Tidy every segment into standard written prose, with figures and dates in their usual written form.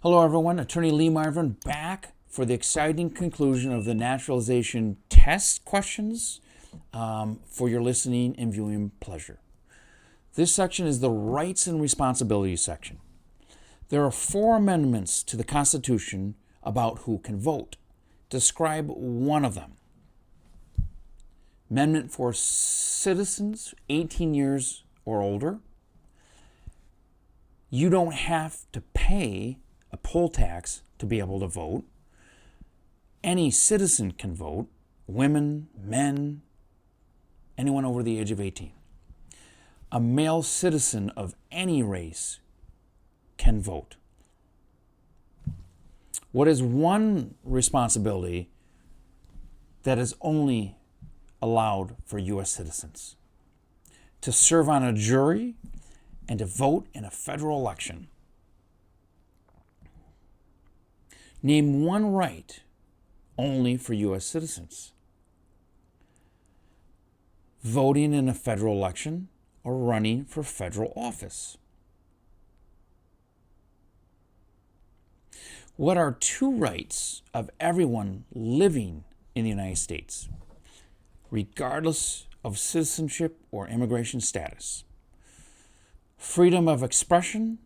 Hello everyone, Attorney Lee Marvin back for the exciting conclusion of the naturalization test questions for your listening and viewing pleasure. This section is the rights and responsibilities section. There are 4 amendments to the Constitution about who can vote. Describe one of them. Amendment for citizens 18 years or older. You don't have to pay a poll tax to be able to vote. Any citizen can vote, women, men, anyone over the age of 18. A male citizen of any race can vote. What is one responsibility that is only allowed for U.S. citizens? To serve on a jury and to vote in a federal election. Name one right only for U.S. citizens. Voting in a federal election or running for federal office. What are 2 rights of everyone living in the United States, regardless of citizenship or immigration status? Freedom of expression,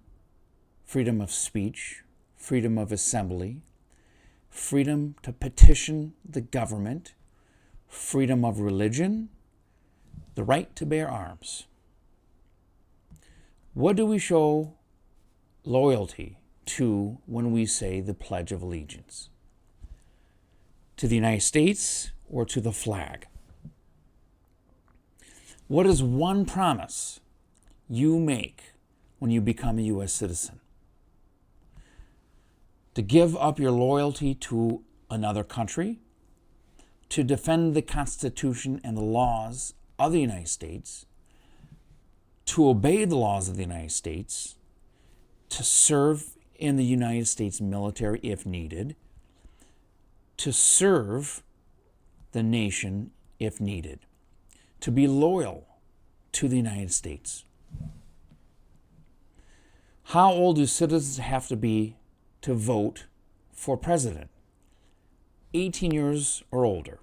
freedom of speech, freedom of assembly, freedom to petition the government, freedom of religion, the right to bear arms. What do we show loyalty to when we say the Pledge of Allegiance? To the United States or to the flag? What is one promise you make when you become a U.S. citizen? To give up your loyalty to another country, to defend the Constitution and the laws of the United States, to obey the laws of the United States, to serve in the United States military if needed, to serve the nation if needed, to be loyal to the United States. How old do citizens have to be to vote for president? 18 years or older.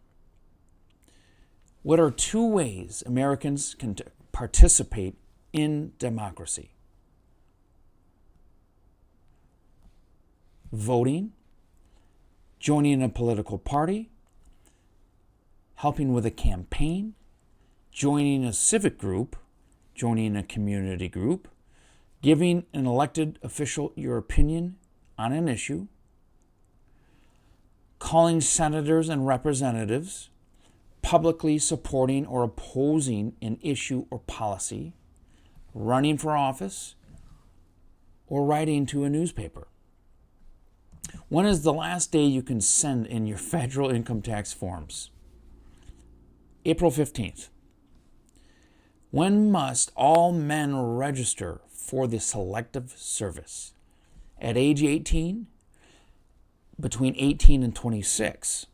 What are 2 ways Americans can participate in democracy? Voting, joining a political party, helping with a campaign, joining a civic group, joining a community group, giving an elected official your opinion on an issue, calling senators and representatives, publicly supporting or opposing an issue or policy, running for office, or writing to a newspaper. When is the last day you can send in your federal income tax forms? April 15th. When must all men register for the Selective Service? At age 18, between 18 and 26.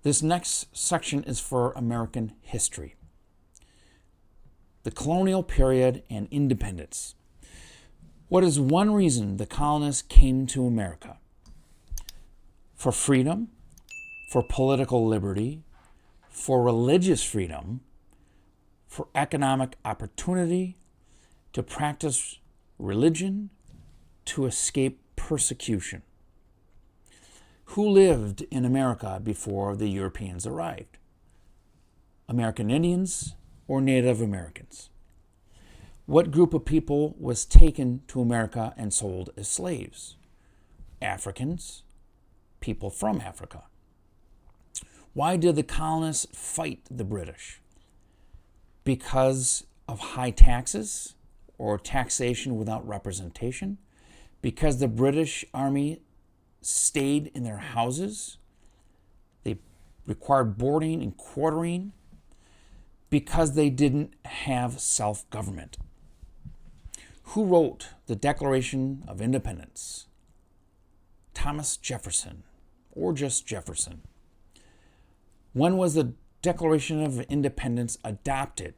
This next section is for American history. The colonial period and independence. What is one reason the colonists came to America? For freedom, for political liberty, for religious freedom, for economic opportunity, to practice religion, to escape persecution. Who lived in America before the Europeans arrived? American Indians or Native Americans? What group of people was taken to America and sold as slaves? Africans, people from Africa. Why did the colonists fight the British? Because of high taxes or taxation without representation? Because the British Army stayed in their houses? They required boarding and quartering? Because they didn't have self-government. Who wrote the Declaration of Independence? Thomas Jefferson, or just Jefferson. When was the Declaration of Independence adopted?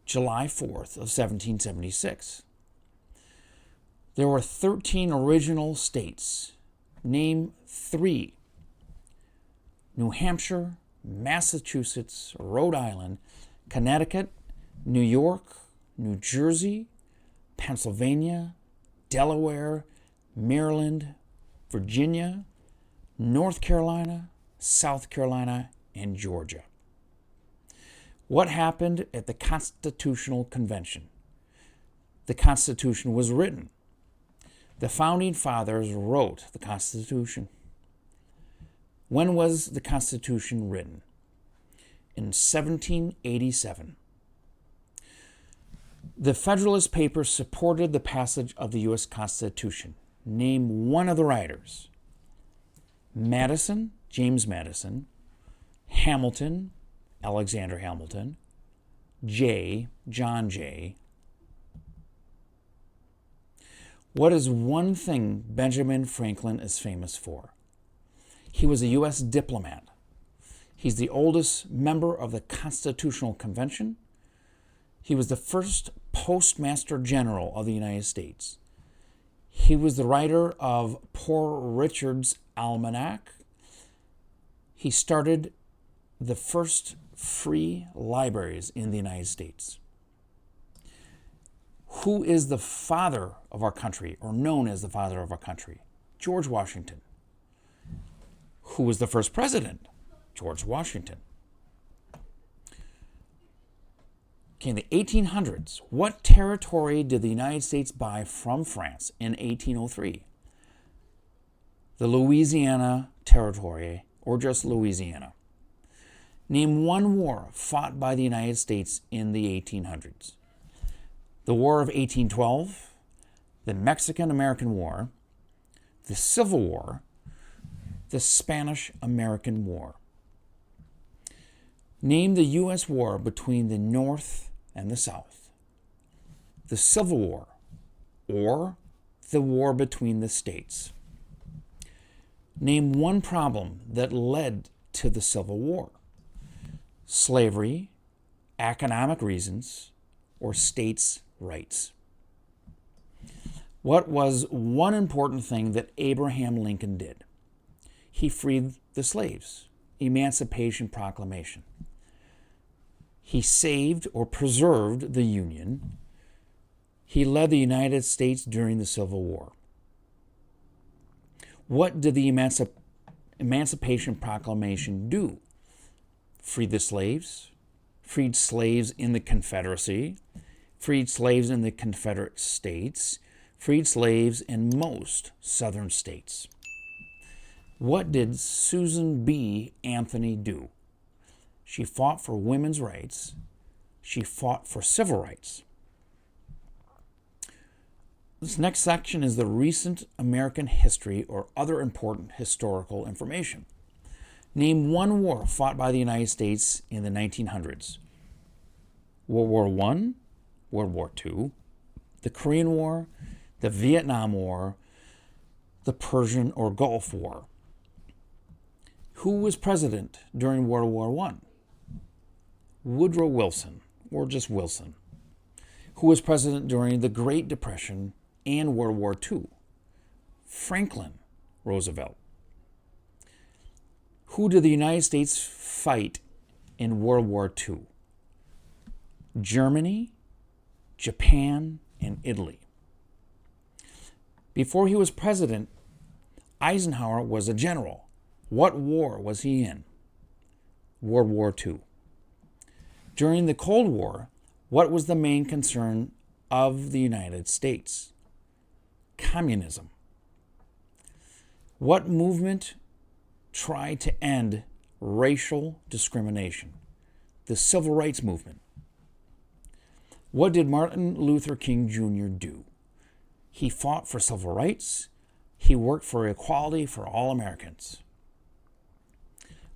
July 4th of 1776. There were 13 original states. Name 3. New Hampshire, Massachusetts, Rhode Island, Connecticut, New York, New Jersey, Pennsylvania, Delaware, Maryland, Virginia, North Carolina, South Carolina, and Georgia. What happened at the Constitutional Convention? The Constitution was written. The Founding Fathers wrote the Constitution. When was the Constitution written? In 1787. The Federalist Papers supported the passage of the U.S. Constitution. Name one of the writers. Madison, James Madison. Hamilton, Alexander Hamilton. John Jay. What is one thing Benjamin Franklin is famous for? He was a U.S. diplomat. He's the oldest member of the Constitutional Convention. He was the first Postmaster General of the United States. He was the writer of Poor Richard's Almanac. He started the first free libraries in the United States. Who is the father of our country, or known as the father of our country? George Washington. Who was the first president? George Washington. Okay, in the 1800s, what territory did the United States buy from France in 1803? The Louisiana Territory, or just Louisiana. Name one war fought by the United States in the 1800s. The War of 1812, the Mexican-American War, the Civil War, the Spanish-American War. Name the U.S. war between the North and the South. The Civil War, or the war between the states. Name one problem that led to the Civil War. Slavery, economic reasons, or states' rights. What was one important thing that Abraham Lincoln did? He freed the slaves. Emancipation Proclamation. He saved or preserved the Union. He led the United States during the Civil War. What did the Emancipation Proclamation do? Freed the slaves, freed slaves in the Confederacy, freed slaves in the Confederate States, freed slaves in most southern states. What did Susan B. Anthony do? She fought for women's rights. She fought for civil rights. This next section is the recent American history or other important historical information. Name one war fought by the United States in the 1900s. World War I, World War II, the Korean War, the Vietnam War, the Persian or Gulf War. Who was president during World War I? Woodrow Wilson, or just Wilson. Who was president during the Great Depression and World War II? Franklin Roosevelt. Who did the United States fight in World War II? Germany, Japan, and Italy. Before he was president, Eisenhower was a general. What war was he in? World War II. During the Cold War, what was the main concern of the United States? Communism. What movement tried to end racial discrimination? The Civil Rights Movement. What did Martin Luther King Jr. do? He fought for civil rights. He worked for equality for all Americans.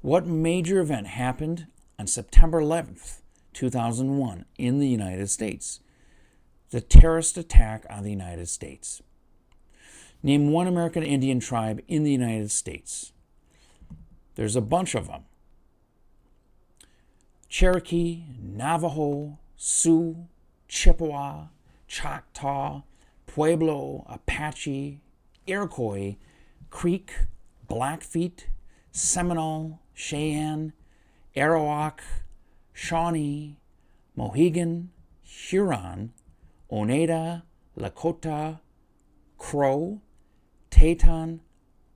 What major event happened on September 11th, 2001 in the United States? The terrorist attack on the United States. Name one American Indian tribe in the United States. There's a bunch of them. Cherokee, Navajo, Sioux, Chippewa, Choctaw, Pueblo, Apache, Iroquois, Creek, Blackfeet, Seminole, Cheyenne, Arawak, Shawnee, Mohegan, Huron, Oneida, Lakota, Crow, Teton,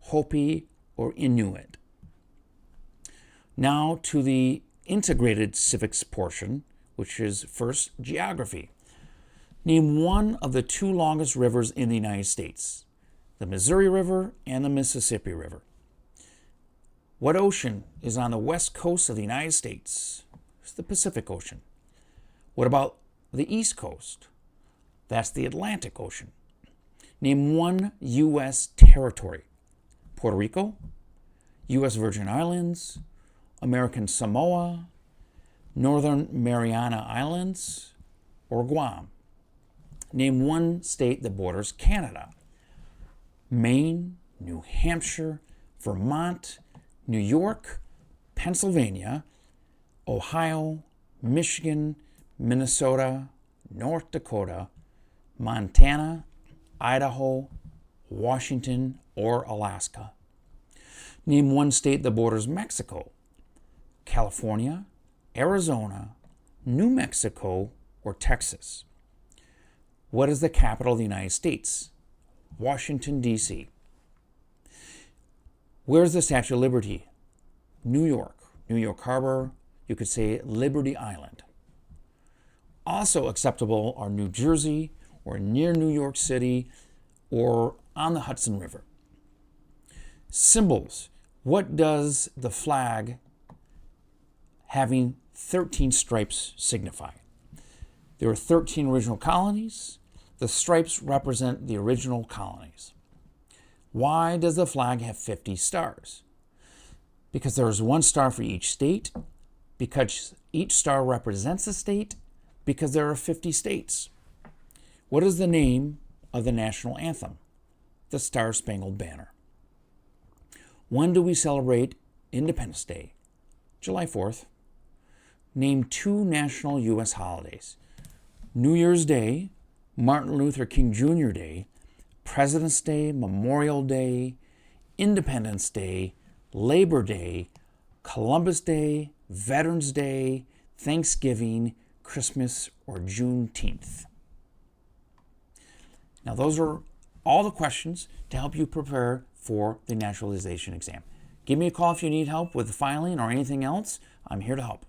Hopi, or Inuit. Now to the integrated civics portion, which is first geography. Name one of the two longest rivers in the United States, the Missouri River and the Mississippi River. What ocean is on the west coast of the United States? It's the Pacific Ocean. What about the east coast? That's the Atlantic Ocean. Name one U.S. territory. Puerto Rico, U.S. Virgin Islands, American Samoa, Northern Mariana Islands, or Guam. Name one state that borders Canada. Maine, New Hampshire, Vermont, New York, Pennsylvania, Ohio, Michigan, Minnesota, North Dakota, Montana, Idaho, Washington, or Alaska. Name one state that borders Mexico. California, Arizona, New Mexico, or Texas. What is the capital of the United States? Washington, D.C. Where's the Statue of Liberty? New York, New York Harbor. You could say Liberty Island. Also acceptable are New Jersey, or near New York City, or on the Hudson River. Symbols. What does the flag having 13 stripes signify? There are 13 original colonies. The stripes represent the original colonies. Why does the flag have 50 stars? Because there is one star for each state, because each star represents a state, because there are 50 states. What is the name of the national anthem? The Star-Spangled Banner. When do we celebrate Independence Day? July 4th. Name two national U.S. holidays. New Year's Day, Martin Luther King Jr. Day, President's Day, Memorial Day, Independence Day, Labor Day, Columbus Day, Veterans Day, Thanksgiving, Christmas, or Juneteenth. Now, those are all the questions to help you prepare for the naturalization exam. Give me a call if you need help with the filing or anything else. I'm here to help.